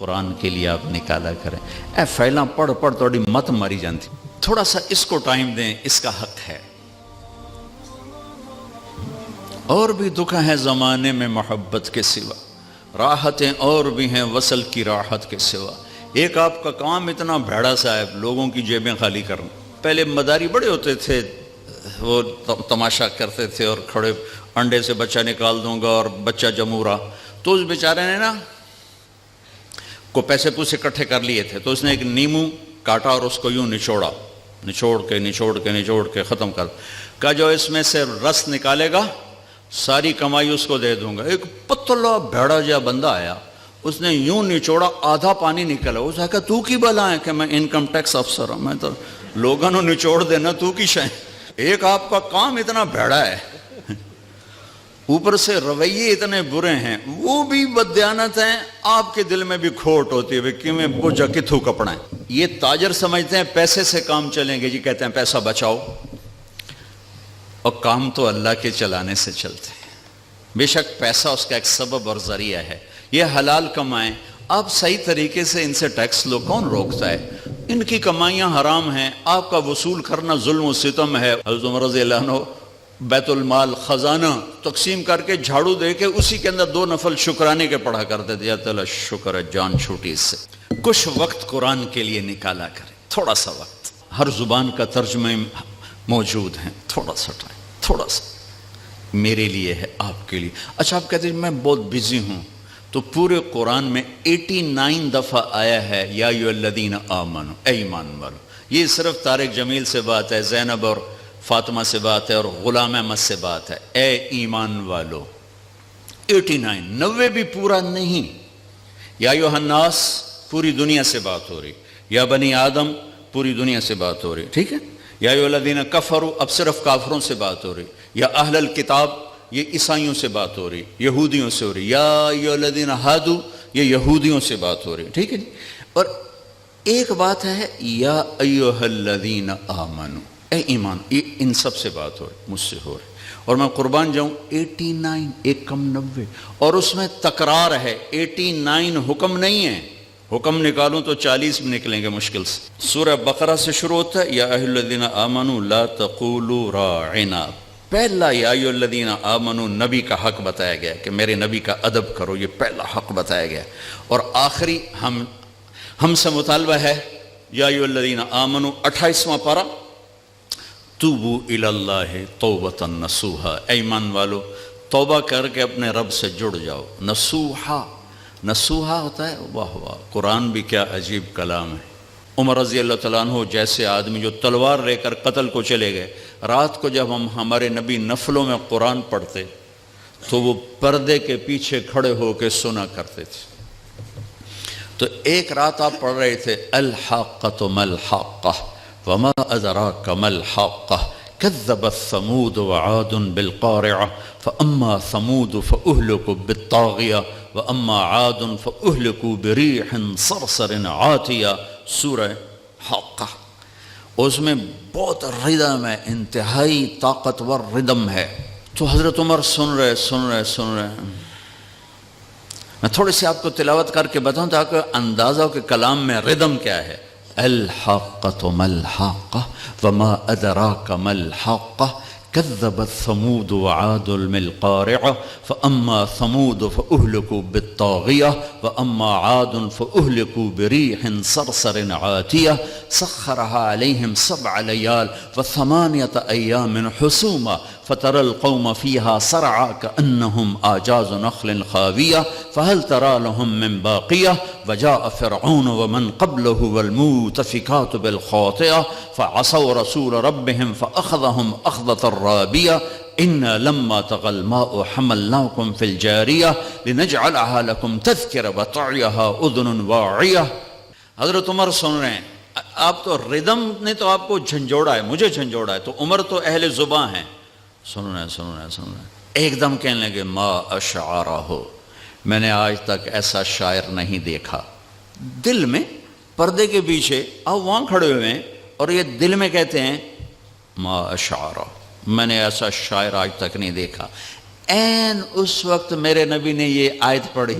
قرآن کے لیے آپ نکالا کریں. اے فیلاں پڑھ پڑھ توڑی مت ماری جانتی. تھوڑا سا اس کو ٹائم دیں، اس کا حق ہے. اور بھی دکھ ہیں زمانے میں محبت کے سوا، راحتیں اور بھی ہیں وصل کی راحت کے سوا. ایک آپ کا کام اتنا بھیڑا سا ہے، لوگوں کی جیبیں خالی کرنا. پہلے مداری بڑے ہوتے تھے، وہ تماشا کرتے تھے اور کھڑے انڈے سے بچہ نکال دوں گا اور بچہ جمورا. تو اس بیچارے نے نا کو پیسے پوسے اکٹھے کر لیے تھے، تو اس نے ایک نیمو کاٹا اور اس کو یوں نچوڑ کے ختم کر کہا جو اس میں سے رس نکالے گا ساری کمائی اس کو دے دوں گا. ایک پتلا بھیڑا جا بندہ آیا، اس نے یوں نچوڑا، آدھا پانی نکلا. اس نے کہا تو کی بلا ہے کہ میں انکم ٹیکس افسر ہوں، میں تو لوگوں نے نچوڑ دینا، تو کی شے. ایک آپ کا کام اتنا بھیڑا ہے، اوپر سے رویے اتنے برے ہیں، وہ بھی بددیانت ہیں، آپ کے دل میں بھی کھوٹ ہوتی ہے کہ میں بوجھا کتھو کپڑا ہے. یہ تاجر سمجھتے ہیں پیسے سے کام چلیں گے، جی کہتے ہیں پیسہ بچاؤ، اور کام تو اللہ کے چلانے سے چلتے ہیں. بے شک پیسہ اس کا ایک سبب اور ذریعہ ہے، یہ حلال کمائیں، آپ صحیح طریقے سے ان سے ٹیکس لو، کون روکتا ہے؟ ان کی کمائیاں حرام ہیں، آپ کا وصول کرنا ظلم و ستم ہے. حضرت عمر رضی اللہ عنہ بیت المال خزانہ تقسیم کر کے جھاڑو دے کے اسی کے اندر 2 نفل شکرانے کے پڑھا کرتے تھے. یا تعالیٰ شکر ہے جان چھوٹی اس سے. کچھ وقت قرآن کے لیے نکالا کریں، تھوڑا سا وقت. ہر زبان کا ترجمہ موجود ہیں، تھوڑا سا ٹائم، تھوڑا سا میرے لیے ہے، آپ کے لیے. اچھا آپ کہتے ہیں میں بہت بزی ہوں، تو پورے قرآن میں 89 دفعہ آیا ہے یا ایھا الذین آمنوا، اے ایمان والو. یہ صرف طارق جمیل سے بات ہے، زینب اور فاطمہ سے بات ہے، اور غلام احمد سے بات ہے. اے ایمان والو 89، 90 بھی پورا نہیں. یا ایھا الناس پوری دنیا سے بات ہو رہی، یا بنی آدم پوری دنیا سے بات ہو رہی، ٹھیک ہے. یا ایھا الذین کفروا اب صرف کافروں سے بات ہو رہی. یا اہل الکتاب یہ عیسائیوں سے بات ہو رہی، یہودیوں سے ہو رہی. یا ایھا الذین ہادوا یہ یہودیوں سے بات ہو رہی، ٹھیک ہے جی. اور ایک بات ہے یا ایھا الذین آمنوا، اے ایمان، یہ ان سب سے بات ہو رہی، مجھ سے ہو رہی. اور میں قربان جاؤں 89 ایک کم 90، اور اس میں تکرار ہے. 89 حکم نہیں ہے، حکم نکالوں تو 40 بھی نکلیں گے مشکل سے. سورہ بقرہ سے شروع ہوتا ہے یا ایھا الذین آمنوا لا تقولوا راعنا. پہلا یا ایھا الذین آمنوا نبی کا حق بتایا گیا کہ میرے نبی کا ادب کرو، یہ پہلا حق بتایا گیا. اور آخری ہم سے مطالبہ ہے یا ایھا الذین آمنوا 28واں پارہ توبوا الی اللہ توبۃ نصوحا. اے ایمان والو توبہ کر کے اپنے رب سے جڑ جاؤ. نصوحا ہوتا ہے، واہ واہ، قرآن بھی کیا عجیب کلام ہے. عمر رضی اللہ تعالیٰ عنہ جیسے آدمی جو تلوار لے کر قتل کو چلے گئے، رات کو جب ہمارے نبی نفلوں میں قرآن پڑھتے تو وہ پردے کے پیچھے کھڑے ہو کے سنا کرتے تھے. تو ایک رات آپ پڑھ رہے تھے الحاقۃ ما الحاقۃ وما ادراک ما الحاقۃ كذبت ثمود وعاد بالقارعة فأما ثمود فأهلكوا بالطاغية وأما عاد فأهلكوا بريح صرصر عاتية. سورہ حاقہ، اس میں بہت ردم ہے، انتہائی طاقتور ردم ہے. تو حضرت عمر سن رہے. میں تھوڑی سی آپ کو تلاوت کر کے بتاؤں تاکہ اندازہ ہو کہ کلام میں ردم کیا ہے. الحاقۃ ما الحاقۃ وما ادراک ما الحاقۃ كذبت ثمود وعاد بالقارعة فأما ثمود فأهلكوا بالطاغية وأما عاد فأهلكوا بريح صرصر عاتية سخرها عليهم 7 ليال و8 أيام حسوما فترى القوم فيها صرعى كأنهم أعجاز نخل خاوية فهل ترى لهم من باقية وجاء فرعون ومن قبله والمؤتفكات بالخاطئة فعصوا رسول ربهم فأخذهم أخذة رابية إنا لما طغى الماء حملناكم في الجارية لنجعلها لكم تذكرة وتعيها أذن واعية. حضرت عمر سن رہے ہیں. آپ تو ردم نے تو آپ کو جھنجھوڑا ہے، مجھے جھنجھوڑا ہے، تو عمر تو اہل زباں ہیں. سن رہے ہیں. ایک دم کہنے لگے ما اشعارہ، میں نے آج تک ایسا شاعر نہیں دیکھا. دل میں پردے کے پیچھے آپ وہاں کھڑے ہوئے ہیں اور یہ دل میں کہتے ہیں ما اشعارہ، میں نے ایسا شاعر آج تک نہیں دیکھا. این اس وقت میرے نبی نے یہ آیت پڑھی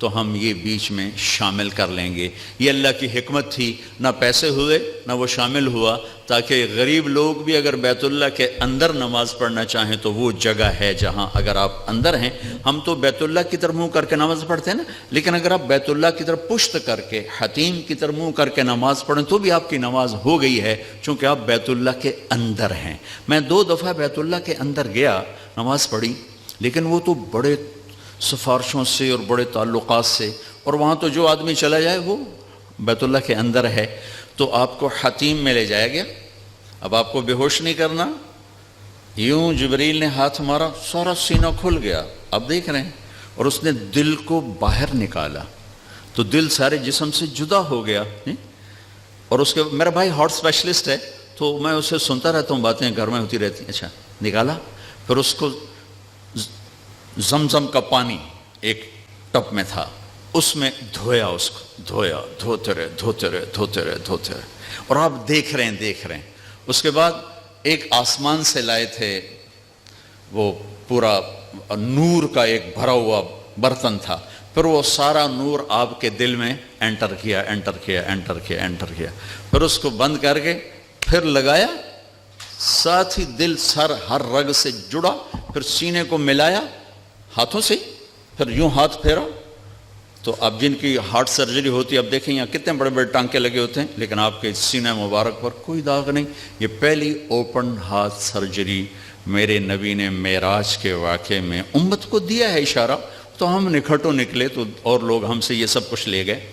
تو ہم یہ بیچ میں شامل کر لیں گے۔ یہ اللہ کی حکمت تھی، نہ پیسے ہوئے نہ وہ شامل ہوا، تاکہ غریب لوگ بھی اگر بیت اللہ کے اندر نماز پڑھنا چاہیں تو وہ جگہ ہے جہاں اگر آپ اندر ہیں، ہم تو بیت اللہ کی طرف منہ کر کے نماز پڑھتے ہیں نا، لیکن اگر آپ بیت اللہ کی طرف پشت کر کے حتیم کی طرف منہ کر کے نماز پڑھیں تو بھی آپ کی نماز ہو گئی ہے، چونکہ آپ بیت اللہ کے اندر ہیں۔ میں 2 دفعہ بیت اللہ کے اندر گیا، نماز پڑھی، لیکن وہ تو بڑے سفارشوں سے اور بڑے تعلقات سے، اور وہاں تو جو آدمی چلا جائے وہ بیت اللہ کے اندر ہے، تو آپ کو حتیم میں لے جایا گیا۔ اب آپ کو بے ہوش نہیں کرنا، یوں جبریل نے ہاتھ مارا، سارا سینہ کھل گیا، آپ دیکھ رہے ہیں، اور اس نے دل کو باہر نکالا تو دل سارے جسم سے جدا ہو گیا۔ اور اس کے میرا بھائی ہارٹ اسپیشلسٹ ہے تو میں اسے سنتا رہتا ہوں، باتیں گھر میں ہوتی رہتی ہیں۔ اچھا نکالا، پھر اس کو زمزم کا پانی ایک ٹب میں تھا، اس میں دھویا، اس کو دھویا، دھوتے رہے دھوتے رہے دھوتے رہے دھوتے رہے، اور آپ دیکھ رہے ہیں۔ اس کے بعد ایک آسمان سے لائے تھے، وہ پورا نور کا ایک بھرا ہوا برتن تھا، پھر وہ سارا نور آپ کے دل میں انٹر کیا، پھر اس کو بند کر کے پھر لگایا، ساتھ ہی دل سر ہر رگ سے جڑا، پھر سینے کو ملایا ہاتھوں سے، پھر یوں ہاتھ پھیرا۔ تو اب جن کی ہارٹ سرجری ہوتی ہے، اب دیکھیں یہاں کتنے بڑے بڑے ٹانکے لگے ہوتے ہیں، لیکن آپ کے سینہ مبارک پر کوئی داغ نہیں۔ یہ پہلی اوپن ہارٹ سرجری میرے نبی نے معراج کے واقعے میں امت کو دیا ہے اشارہ، تو ہم نکھٹو نکلے تو اور لوگ ہم سے یہ سب کچھ لے گئے۔